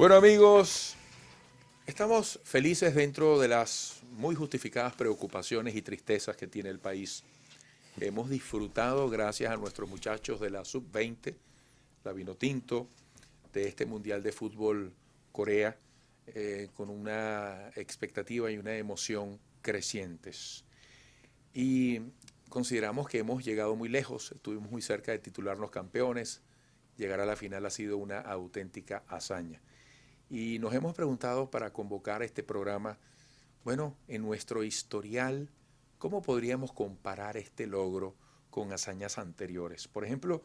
Bueno, amigos, estamos felices dentro de las muy justificadas preocupaciones y tristezas que tiene el país. Hemos disfrutado, gracias a nuestros muchachos de la Sub-20, la Vinotinto, de este Mundial de Fútbol Corea, con una expectativa y una emoción crecientes. Y consideramos que hemos llegado muy lejos, estuvimos muy cerca de titularnos campeones, llegar a la final ha sido una auténtica hazaña. Y nos hemos preguntado para convocar este programa, bueno, en nuestro historial, ¿cómo podríamos comparar este logro con hazañas anteriores? Por ejemplo,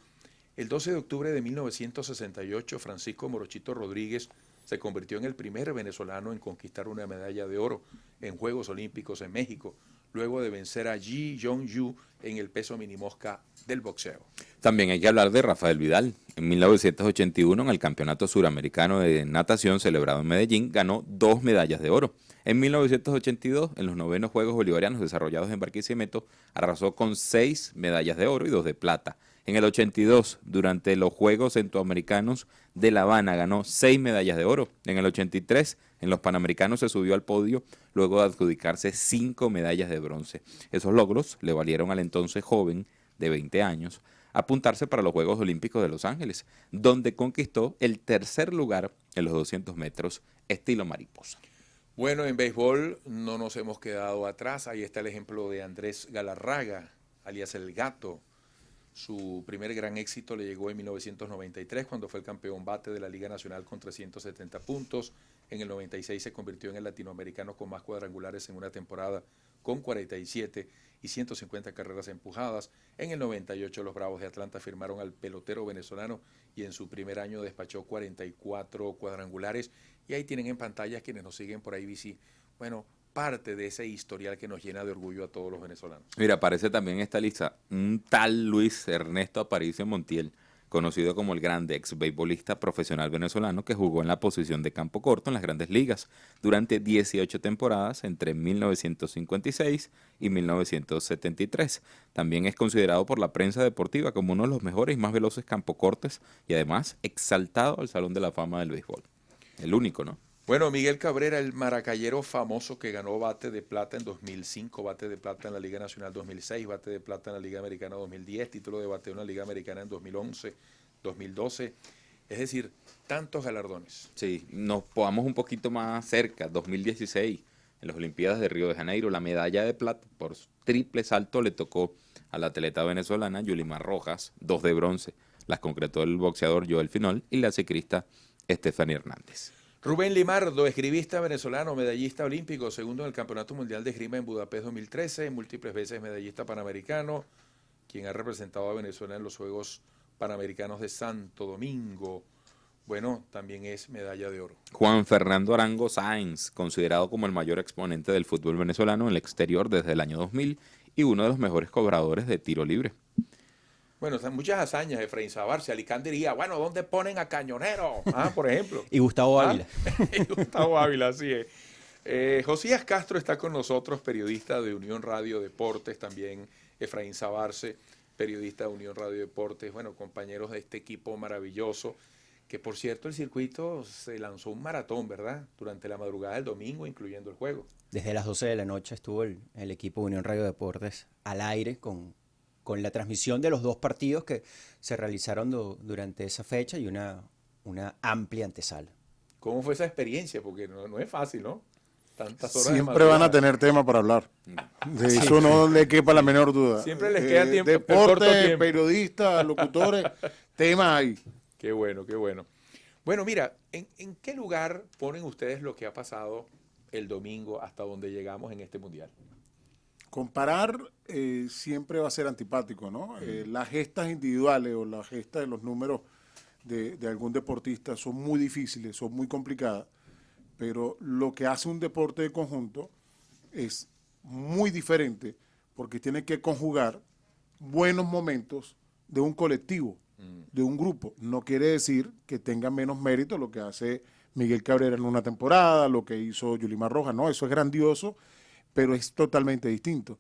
el 12 de octubre de 1968, Francisco Morochito Rodríguez se convirtió en el primer venezolano en conquistar una medalla de oro en Juegos Olímpicos en México, luego de vencer a Ji Jong-yu en el peso minimosca del boxeo. También hay que hablar de Rafael Vidal. En 1981, en el Campeonato Suramericano de Natación celebrado en Medellín, ganó 2 medallas de oro. En 1982, en los 9º Juegos Bolivarianos desarrollados en Barquisimeto, arrasó con 6 medallas de oro y 2 de plata. En el 82, durante los Juegos Centroamericanos de La Habana, ganó 6 medallas de oro. En el 83, en los Panamericanos se subió al podio luego de adjudicarse 5 medallas de bronce. Esos logros le valieron al entonces joven de 20 años apuntarse para los Juegos Olímpicos de Los Ángeles, donde conquistó el tercer lugar en los 200 metros estilo mariposa. Bueno, en béisbol no nos hemos quedado atrás. Ahí está el ejemplo de Andrés Galarraga, alias El Gato. Su primer gran éxito le llegó en 1993, cuando fue el campeón bate de la Liga Nacional con 370 puntos. En el 96 se convirtió en el latinoamericano con más cuadrangulares en una temporada, con 47 y 150 carreras empujadas. En el 98 los Bravos de Atlanta firmaron al pelotero venezolano y en su primer año despachó 44 cuadrangulares. Y ahí tienen en pantalla, quienes nos siguen por ABC, bueno, parte de ese historial que nos llena de orgullo a todos los venezolanos. Mira, aparece también en esta lista un tal Luis Ernesto Aparicio Montiel, conocido como el grande ex beisbolista profesional venezolano que jugó en la posición de campo corto en las Grandes Ligas durante 18 temporadas entre 1956 y 1973. También es considerado por la prensa deportiva como uno de los mejores y más veloces campocortes y además exaltado al Salón de la Fama del Béisbol. El único, ¿no? Bueno, Miguel Cabrera, el maracayero famoso que ganó bate de plata en 2005, bate de plata en la Liga Nacional 2006, bate de plata en la Liga Americana 2010, título de bateo en la Liga Americana en 2011, 2012. Es decir, tantos galardones. Sí, nos podamos un poquito más cerca, 2016, en las Olimpiadas de Río de Janeiro, la medalla de plata por triple salto le tocó a la atleta venezolana Yulimar Rojas, 2 de bronce. Las concretó el boxeador Joel Finol y la ciclista Estefany Hernández. Rubén Limardo, esgrimista venezolano, medallista olímpico, segundo en el Campeonato Mundial de Esgrima en Budapest 2013, múltiples veces medallista panamericano, quien ha representado a Venezuela en los Juegos Panamericanos de Santo Domingo. Bueno, también es medalla de oro. Juan Fernando Arango Sáenz, considerado como el mayor exponente del fútbol venezolano en el exterior desde el año 2000 y uno de los mejores cobradores de tiro libre. Bueno, están muchas hazañas. Efraín Sabarce, Alicán diría, bueno, ¿dónde ponen a Cañonero? Por ejemplo. Y Gustavo Ávila. Y Gustavo Ávila, así es. Josías Castro está con nosotros, periodista de Unión Radio Deportes, también Efraín Sabarce, periodista de Unión Radio Deportes, bueno, compañeros de este equipo maravilloso, que por cierto el circuito se lanzó un maratón, ¿verdad? Durante la madrugada del domingo, incluyendo el juego. Desde las 12 de la noche estuvo el equipo de Unión Radio Deportes al aire con la transmisión de los 2 partidos que se realizaron durante esa fecha y una amplia antesala. ¿Cómo fue esa experiencia? Porque no es fácil, ¿no? Tantas horas siempre van a tener tema para hablar. De eso no le quepa la menor duda. Siempre les queda tiempo. Deporte, periodistas, locutores, temas hay. Qué bueno, qué bueno. Bueno, mira, ¿en qué lugar ponen ustedes lo que ha pasado el domingo hasta donde llegamos en este mundial? Comparar siempre va a ser antipático, ¿no? Las gestas individuales o las gestas de los números de algún deportista son muy difíciles, son muy complicadas, pero lo que hace un deporte de conjunto es muy diferente porque tiene que conjugar buenos momentos de un colectivo, de un grupo. No quiere decir que tenga menos mérito lo que hace Miguel Cabrera en una temporada, lo que hizo Yulimar Rojas, no, eso es grandioso, pero es totalmente distinto.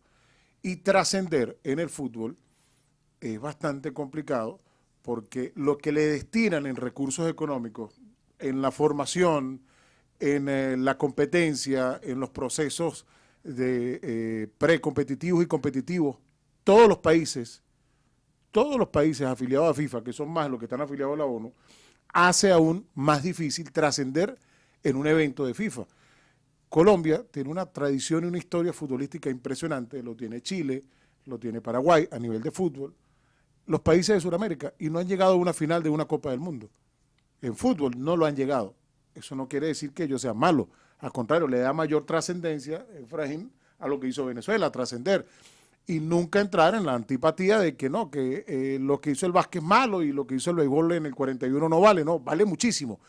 Y trascender en el fútbol es bastante complicado porque lo que le destinan en recursos económicos en la formación, en la competencia, en los procesos de precompetitivos y competitivos, todos los países afiliados a FIFA, que son más los que están afiliados a la ONU, hace aún más difícil trascender en un evento de FIFA. Colombia tiene una tradición y una historia futbolística impresionante, lo tiene Chile, lo tiene Paraguay a nivel de fútbol, los países de Sudamérica, y no han llegado a una final de una Copa del Mundo. En fútbol no lo han llegado. Eso no quiere decir que ellos sean malos. Al contrario, le da mayor trascendencia, Efraín, a lo que hizo Venezuela, trascender. Y nunca entrar en la antipatía de que no, que lo que hizo el básquet es malo y lo que hizo el béisbol en el 41 no vale. No, vale muchísimo.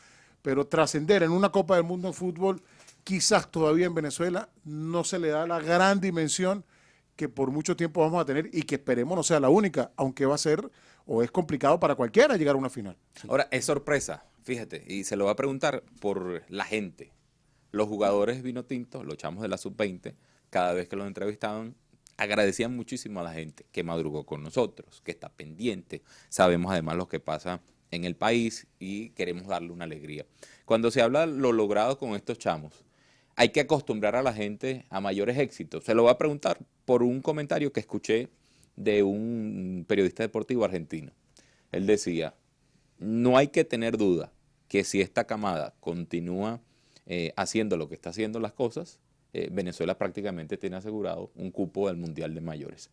Pero trascender en una Copa del Mundo en fútbol, quizás todavía en Venezuela no se le da la gran dimensión que por mucho tiempo vamos a tener y que esperemos no sea la única, aunque va a ser o es complicado para cualquiera llegar a una final. Ahora, es sorpresa, fíjate, y se lo va a preguntar por la gente. Los jugadores vino tinto, los chamos de la sub-20, cada vez que los entrevistaban, agradecían muchísimo a la gente que madrugó con nosotros, que está pendiente. Sabemos además lo que pasa en el país y queremos darle una alegría. Cuando se habla de lo logrado con estos chamos, hay que acostumbrar a la gente a mayores éxitos. Se lo voy a preguntar por un comentario que escuché de un periodista deportivo argentino. Él decía, no hay que tener duda que si esta camada continúa haciendo lo que está haciendo las cosas, Venezuela prácticamente tiene asegurado un cupo del Mundial de Mayores.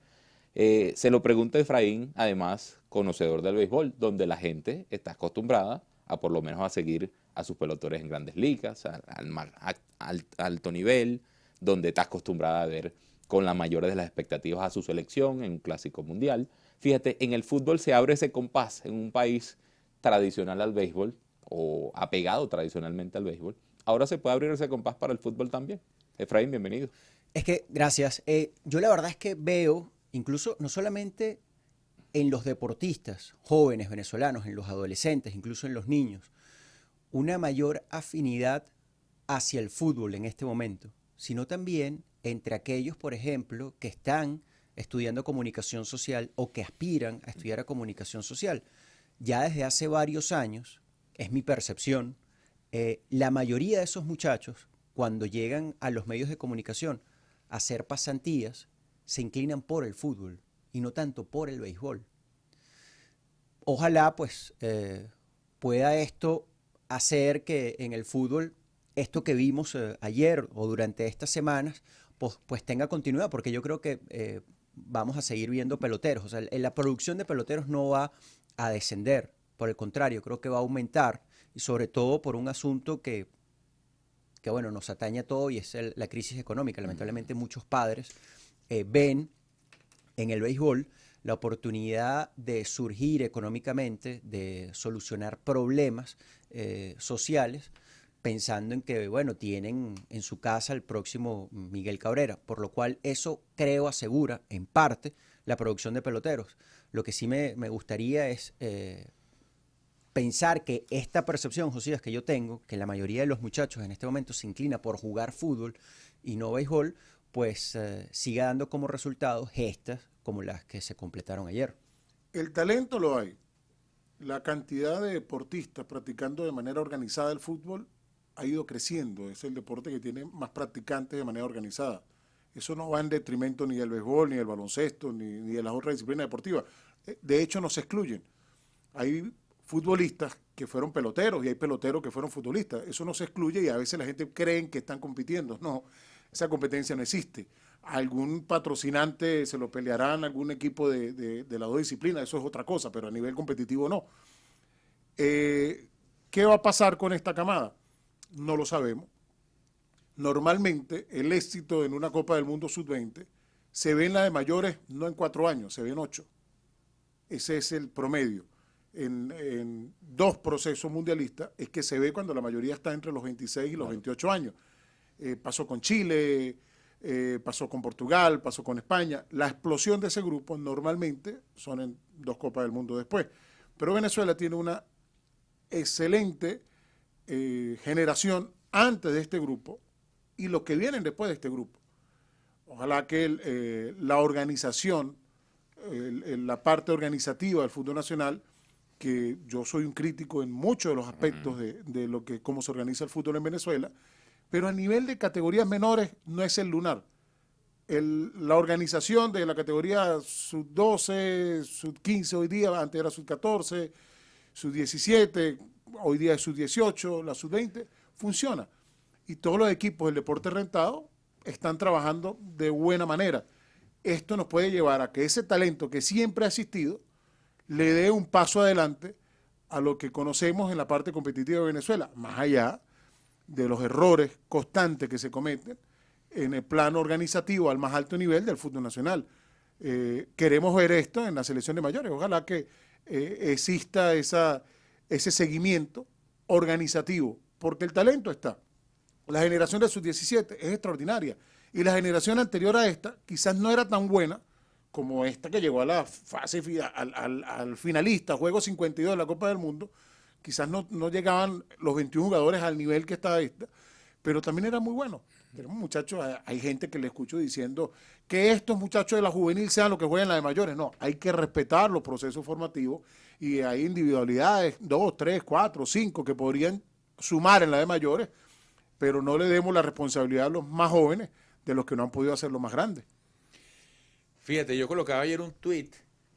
Se lo pregunta Efraín, además, conocedor del béisbol, donde la gente está acostumbrada a por lo menos a seguir a sus pelotores en grandes ligas, al alto nivel, donde está acostumbrada a ver con la mayor de las expectativas a su selección en un clásico mundial. Fíjate, en el fútbol se abre ese compás en un país tradicional al béisbol o apegado tradicionalmente al béisbol. Ahora se puede abrir ese compás para el fútbol también. Efraín, bienvenido. Es que, gracias. Yo la verdad es que veo, incluso no solamente en los deportistas jóvenes venezolanos, en los adolescentes, incluso en los niños, una mayor afinidad hacia el fútbol en este momento, sino también entre aquellos, por ejemplo, que están estudiando comunicación social o que aspiran a estudiar a comunicación social. Ya desde hace varios años, es mi percepción, la mayoría de esos muchachos, cuando llegan a los medios de comunicación a hacer pasantías, se inclinan por el fútbol y no tanto por el béisbol. Ojalá, pues, pueda esto hacer que en el fútbol, esto que vimos ayer o durante estas semanas, pues tenga continuidad, porque yo creo que vamos a seguir viendo peloteros. O sea, la producción de peloteros no va a descender, por el contrario, creo que va a aumentar, y sobre todo por un asunto que bueno, nos atañe a todo, y es la crisis económica. Lamentablemente muchos padres ven en el béisbol la oportunidad de surgir económicamente, de solucionar problemas sociales, pensando en que, bueno, tienen en su casa el próximo Miguel Cabrera, por lo cual eso creo asegura, en parte, la producción de peloteros. Lo que sí me gustaría es pensar que esta percepción, Josías, que yo tengo, que la mayoría de los muchachos en este momento se inclina por jugar fútbol y no béisbol, pues siga dando como resultado gestas como las que se completaron ayer. El talento lo hay. La cantidad de deportistas practicando de manera organizada el fútbol ha ido creciendo. Es el deporte que tiene más practicantes de manera organizada. Eso no va en detrimento ni del béisbol, ni del baloncesto, ni de las otras disciplinas deportivas. De hecho, no se excluyen. Hay futbolistas que fueron peloteros y hay peloteros que fueron futbolistas. Eso no se excluye y a veces la gente cree que están compitiendo. No, esa competencia no existe. Algún patrocinante se lo pelearán algún equipo de las dos disciplinas, eso es otra cosa, pero a nivel competitivo no. ¿Qué va a pasar con esta camada? No lo sabemos. Normalmente el éxito en una Copa del Mundo Sub-20 se ve en la de mayores no en 4 años, se ve en 8. Ese es el promedio. En 2 procesos mundialistas es que se ve cuando la mayoría está entre los 26 y los 28 años. Pasó con Chile, pasó con Portugal, pasó con España. La explosión de ese grupo normalmente son en 2 Copas del Mundo después. Pero Venezuela tiene una excelente generación antes de este grupo y los que vienen después de este grupo. Ojalá que la organización, la parte organizativa del fútbol nacional que yo soy un crítico en muchos de los aspectos de lo que cómo se organiza el fútbol en Venezuela, pero a nivel de categorías menores no es el lunar. La organización de la categoría sub-12, sub-15 hoy día, antes era sub-14, sub-17, hoy día es sub-18, la sub-20, funciona. Y todos los equipos del deporte rentado están trabajando de buena manera. Esto nos puede llevar a que ese talento que siempre ha existido le dé un paso adelante a lo que conocemos en la parte competitiva de Venezuela, más allá de los errores constantes que se cometen en el plano organizativo al más alto nivel del fútbol nacional. Queremos ver esto en la selección de mayores. Ojalá que exista ese seguimiento organizativo, porque el talento está. La generación de sub-17 es extraordinaria y la generación anterior a esta quizás no era tan buena como esta que llegó a la fase al finalista, juego 52 de la Copa del Mundo. Quizás no llegaban los 21 jugadores al nivel que está esta, pero también era muy bueno. Tenemos muchachos, hay gente que le escucho diciendo que estos muchachos de la juvenil sean los que juegan la de mayores. No, hay que respetar los procesos formativos y hay individualidades, 2, 3, 4, 5 que podrían sumar en la de mayores, pero no le demos la responsabilidad a los más jóvenes de los que no han podido hacerlo más grandes. Fíjate, yo colocaba ayer un tweet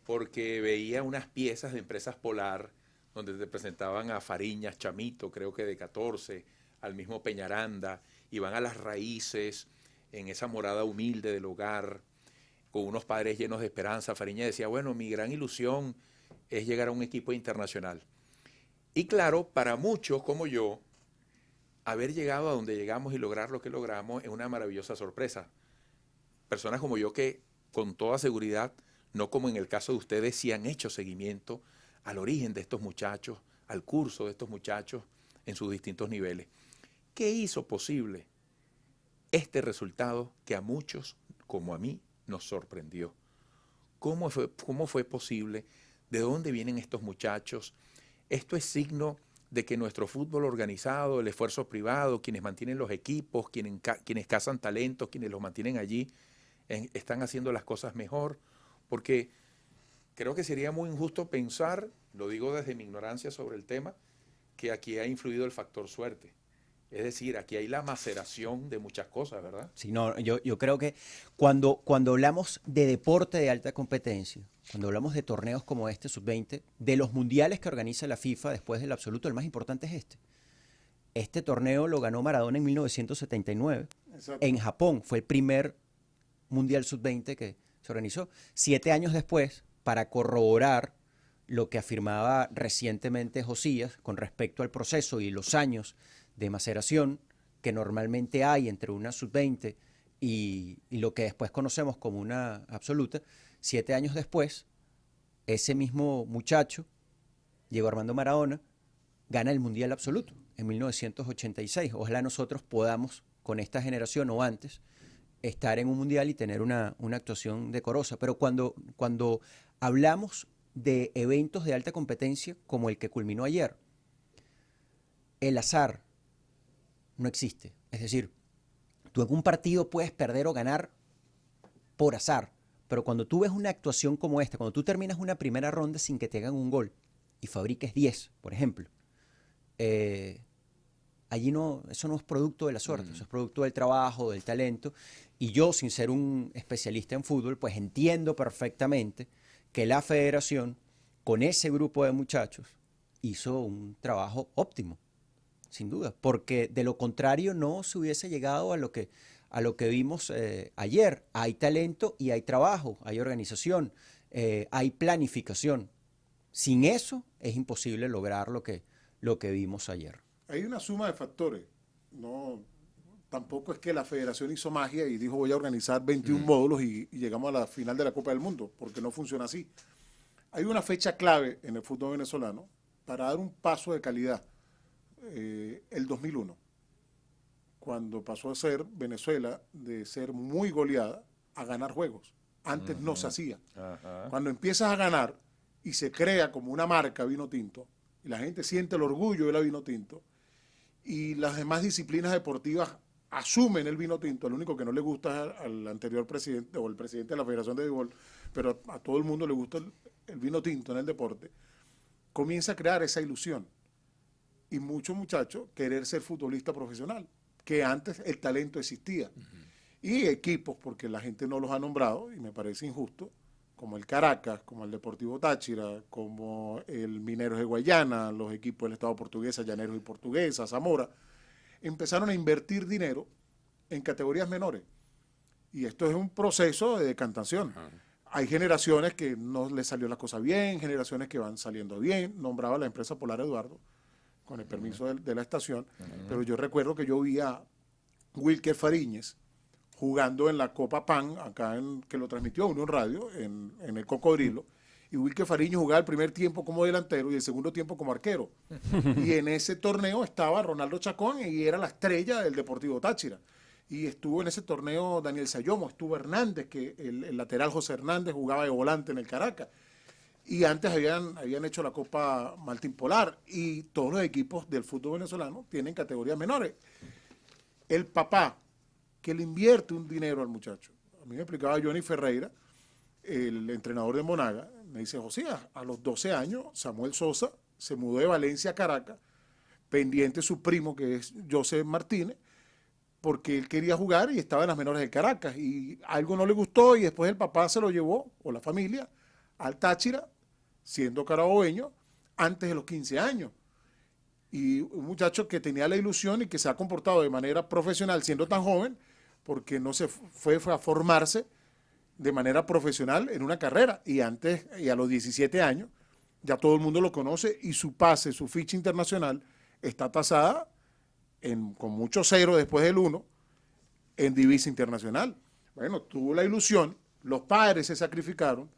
porque veía unas piezas de Empresas Polar donde te presentaban a Fariñas, Chamito, creo que de 14, al mismo Peñaranda, y van a las raíces en esa morada humilde del hogar, con unos padres llenos de esperanza. Fariñas decía, bueno, mi gran ilusión es llegar a un equipo internacional. Y claro, para muchos como yo, haber llegado a donde llegamos y lograr lo que logramos es una maravillosa sorpresa. Personas como yo que, con toda seguridad, no como en el caso de ustedes, sí han hecho seguimiento al origen de estos muchachos, al curso de estos muchachos en sus distintos niveles. ¿Qué hizo posible este resultado que a muchos, como a mí, nos sorprendió? ¿Cómo fue posible? ¿De dónde vienen estos muchachos? Esto es signo de que nuestro fútbol organizado, el esfuerzo privado, quienes mantienen los equipos, quienes cazan talentos, quienes los mantienen allí, están haciendo las cosas mejor, porque creo que sería muy injusto pensar, lo digo desde mi ignorancia sobre el tema, que aquí ha influido el factor suerte. Es decir, aquí hay la maceración de muchas cosas, ¿verdad? Sí, no, yo creo que cuando hablamos de deporte de alta competencia, cuando hablamos de torneos como este, sub-20, de los mundiales que organiza la FIFA después del absoluto, el más importante es este. Este torneo lo ganó Maradona en 1979. Exacto. En Japón fue el primer mundial sub-20 que se organizó. 7 años después, para corroborar lo que afirmaba recientemente Josías con respecto al proceso y los años de maceración que normalmente hay entre una sub-20 y lo que después conocemos como una absoluta, 7 años después, ese mismo muchacho, Diego Armando Maradona, gana el Mundial Absoluto en 1986. Ojalá nosotros podamos, con esta generación o antes, estar en un Mundial y tener una actuación decorosa. Pero cuando hablamos de eventos de alta competencia como el que culminó ayer, el azar no existe. Es decir, tú en un partido puedes perder o ganar por azar, pero cuando tú ves una actuación como esta, cuando tú terminas una primera ronda sin que te hagan un gol y fabriques 10, por ejemplo, allí eso no es producto de la suerte, eso es producto del trabajo, del talento. Y yo, sin ser un especialista en fútbol, pues entiendo perfectamente que la federación, con ese grupo de muchachos, hizo un trabajo óptimo, sin duda, porque de lo contrario no se hubiese llegado a lo que vimos ayer. Hay talento y hay trabajo, hay organización, hay planificación. Sin eso es imposible lograr lo que vimos ayer. Hay una suma de factores. Tampoco es que la federación hizo magia y dijo voy a organizar 21 módulos y llegamos a la final de la Copa del Mundo, porque no funciona así. Hay una fecha clave en el fútbol venezolano para dar un paso de calidad. El 2001, cuando pasó a ser Venezuela de ser muy goleada a ganar juegos. Antes no se hacía. Cuando empiezas a ganar y se crea como una marca vino tinto, y la gente siente el orgullo de la vino tinto, y las demás disciplinas deportivas asumen el vino tinto, lo único que no le gusta al anterior presidente o el presidente de la Federación de Béisbol, pero a todo el mundo le gusta el vino tinto en el deporte. comienza a crear esa ilusión. Y muchos muchachos querer ser futbolista profesional, que antes el talento existía. Y equipos, porque la gente no los ha nombrado, y me parece injusto, como el Caracas, como el Deportivo Táchira, como el Mineros de Guayana, los equipos del Estado Portuguesa, Llaneros y Portuguesa, Zamora, empezaron a invertir dinero en categorías menores. Y esto es un proceso de decantación. Hay generaciones que no les salió la cosa bien, generaciones que van saliendo bien. Nombraba la empresa Polar Eduardo, con el permiso de la estación, pero yo recuerdo que yo vi a Wilker Fariñez jugando en la Copa Pan, que lo transmitió Unión Radio, en el Cocodrilo, y Wilker Fariñez jugaba el primer tiempo como delantero y el segundo tiempo como arquero. Y en ese torneo estaba Ronaldo Chacón y era la estrella del Deportivo Táchira. Y estuvo en ese torneo Daniel Sayomo, estuvo Hernández, que el lateral José Hernández jugaba de volante en el Caracas. Y antes habían hecho la Copa Martín Polar, y todos los equipos del fútbol venezolano tienen categorías menores. El papá que le invierte un dinero al muchacho. A mí me explicaba Johnny Ferreira, el entrenador de Monaga, me dice: Josías, a los 12 años Samuel Sosa se mudó de Valencia a Caracas, pendiente su primo, que es José Martínez, porque él quería jugar y estaba en las menores del Caracas, y algo no le gustó, y después el papá se lo llevó, o la familia, al Táchira, siendo carabobeño, antes de los 15 años. Y un muchacho que tenía la ilusión y que se ha comportado de manera profesional siendo tan joven, porque no se fue a formarse de manera profesional en una carrera. Y antes, y a los 17 años, ya todo el mundo lo conoce, y su pase, su ficha internacional, está tasada con mucho cero después del 1 en divisa internacional. Bueno, tuvo la ilusión, los padres se sacrificaron,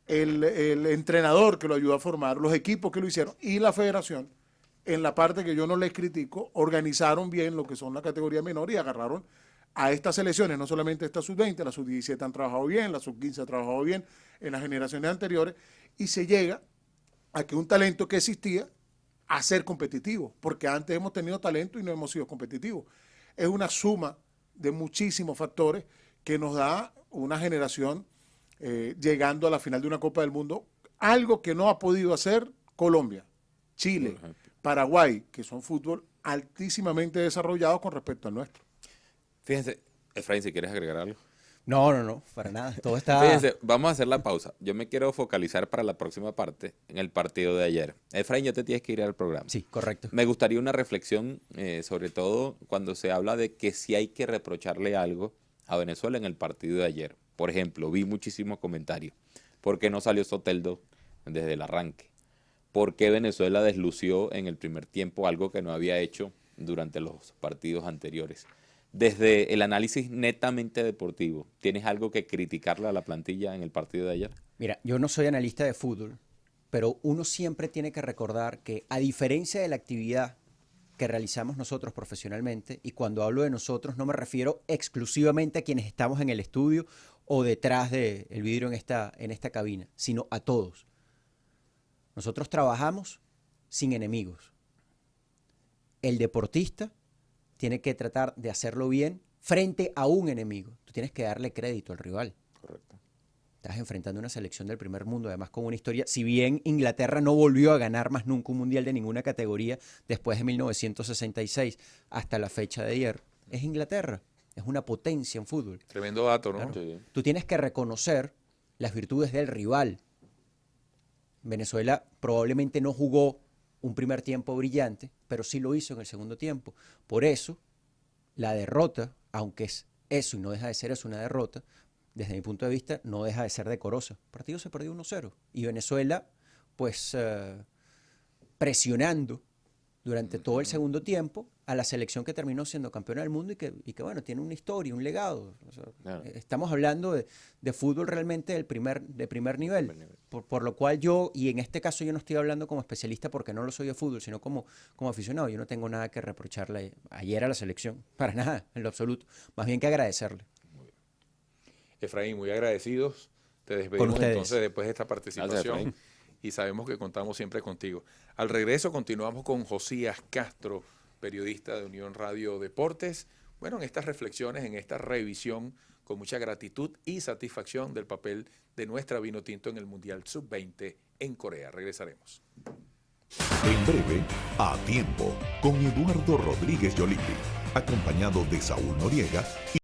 el entrenador que lo ayudó a formar, los equipos que lo hicieron y la federación, en la parte que yo no les critico, organizaron bien lo que son la categoría menor y agarraron a estas selecciones, no solamente esta sub-20, la sub-17 han trabajado bien, la sub-15 ha trabajado bien en las generaciones anteriores, y se llega a que un talento que existía a ser competitivo, porque antes hemos tenido talento y no hemos sido competitivos. Es una suma de muchísimos factores que nos da una generación llegando a la final de una Copa del Mundo, algo que no ha podido hacer Colombia, Chile, Paraguay, que son fútbol altísimamente desarrollados con respecto al nuestro. Fíjense, Efraín, si quieres agregar algo. No, para nada. Todo está... Fíjense, vamos a hacer la pausa. Yo me quiero focalizar para la próxima parte en el partido de ayer. Efraín, ya te tienes que ir al programa. Sí, correcto. Me gustaría una reflexión, sobre todo cuando se habla de que si hay que reprocharle algo a Venezuela en el partido de ayer. Por ejemplo, vi muchísimos comentarios. ¿Por qué no salió Soteldo desde el arranque? ¿Por qué Venezuela deslució en el primer tiempo algo que no había hecho durante los partidos anteriores? Desde el análisis netamente deportivo, ¿tienes algo que criticarle a la plantilla en el partido de ayer? Mira, yo no soy analista de fútbol, pero uno siempre tiene que recordar que, a diferencia de la actividad que realizamos nosotros profesionalmente, y cuando hablo de nosotros no me refiero exclusivamente a quienes estamos en el estudio o detrás del vidrio en esta cabina, sino a todos. Nosotros trabajamos sin enemigos. El deportista tiene que tratar de hacerlo bien frente a un enemigo. Tú tienes que darle crédito al rival. Correcto. Estás enfrentando una selección del primer mundo, además con una historia. Si bien Inglaterra no volvió a ganar más nunca un mundial de ninguna categoría después de 1966 hasta la fecha de ayer, es Inglaterra. Es una potencia en fútbol. Tremendo dato, ¿no? Claro. Sí. Tú tienes que reconocer las virtudes del rival. Venezuela probablemente no jugó un primer tiempo brillante, pero sí lo hizo en el segundo tiempo. Por eso, la derrota, aunque es eso y no deja de ser eso, una derrota, desde mi punto de vista, no deja de ser decorosa. El partido se perdió 1-0. Y Venezuela, pues, presionando durante todo el segundo tiempo a la selección que terminó siendo campeona del mundo y que bueno, tiene una historia, un legado. O sea, Claro. Estamos hablando de fútbol realmente de primer nivel. Por lo cual yo, y en este caso yo no estoy hablando como especialista porque no lo soy de fútbol, sino como aficionado. Yo no tengo nada que reprocharle ayer a la selección, para nada, en lo absoluto. Más bien que agradecerle. Efraín, muy agradecidos. Te Con despedimos ustedes. entonces después de esta Gracias, participación Efraín. y sabemos que contamos siempre contigo. Al regreso continuamos con Josías Castro, periodista de Unión Radio Deportes. Bueno, en estas reflexiones, en esta revisión con mucha gratitud y satisfacción del papel de nuestra Vinotinto en el Mundial Sub-20 en Corea. Regresaremos. En breve, A Tiempo, con Eduardo Rodríguez Yoliti, acompañado de Saúl Noriega